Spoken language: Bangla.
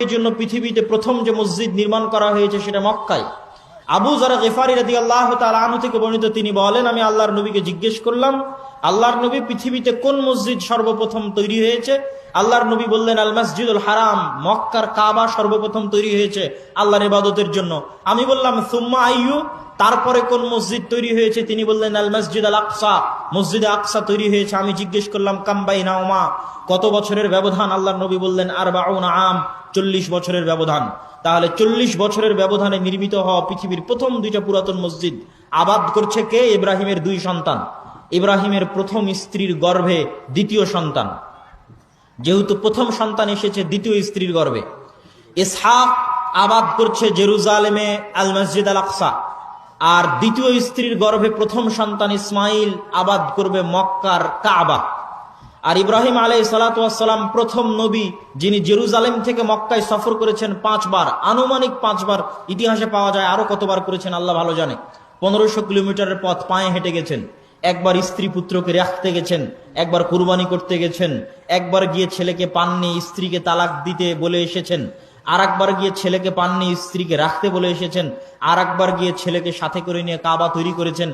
এই জন্য পৃথিবীতে প্রথম যে মসজিদ নির্মাণ করা হয়েছে সেটা মক্কায়। আবু যর গিফারী রাদিয়াল্লাহু তাআলা আনহু থেকে বর্ণিত, তিনি বলেন, আমি আল্লাহর নবীকে জিজ্ঞেস করলাম, আল্লাহর নবী, পৃথিবীতে কোন মসজিদ সর্বপ্রথম তৈরি হয়েছে? আল্লাহর নবী বললেন, আল মসজিদুল হারাম, মক্কার কাবা সর্বপ্রথম তৈরি হয়েছে আল্লাহর ইবাদতের জন্য। আমি বললাম, সুম্মা আইয়ু, তারপরে কোন মসজিদ তৈরি হয়েছে? তিনি বললেন, আল মসজিদ আল আকসা, মসজিদে আকসা তৈরি হয়েছে। আমি জিজ্ঞেস করলাম, কাম বাইনাহুমা, কত বছরের ব্যবধান? আল্লাহর নবী বললেন, আরবাউনা আম, 40 বছরের ব্যবধান। তাহলে 40 বছরের ব্যবধানে নির্মিত হওয়া পৃথিবীর প্রথম দুইটা পুরাতন মসজিদ আবাদ করছে কে? ইব্রাহিমের 2 সন্তান, ইব্রাহিমের প্রথম স্ত্রীর গর্ভে দ্বিতীয় সন্তান। যেহেতু প্রথম সন্তান এসেছে দ্বিতীয় স্ত্রীর গর্ভে, ইসহাক আবাদ করছে জেরুজালেমে আল মসজিদ আল আকসা, আর দ্বিতীয় স্ত্রীর গর্ভে প্রথম সন্তান ইসমাইল আবাদ করবে মক্কার কাবা। আর ইব্রাহিম আলাইহিস সালাতু ওয়াস সালাম প্রথম নবী, যিনি জেরুজালেম থেকে মক্কায় সফর করেছেন 5 বার, আনুমানিক 5 বার, ইতিহাসে পাওয়া যায় আরো কতবার করেছেন আল্লাহ ভালো জানে। 1500 কিলোমিটারের পথ পায়ে হেঁটে গেছেন। একবার স্ত্রী পুত্রকে রাখতে গেছেন, একবার কুরবানি করতে গেছেন, একবার গিয়ে ছেলেকে পাননি, স্ত্রীকে তালাক দিতে বলে এসেছেন, আর একবার গিয়ে ছেলেকে পাননি, স্ত্রীকে রাখতে বলে এসেছেন, আর একবার গিয়ে ছেলেকে সাথে করে নিয়ে কাবা তৈরি করেছেন।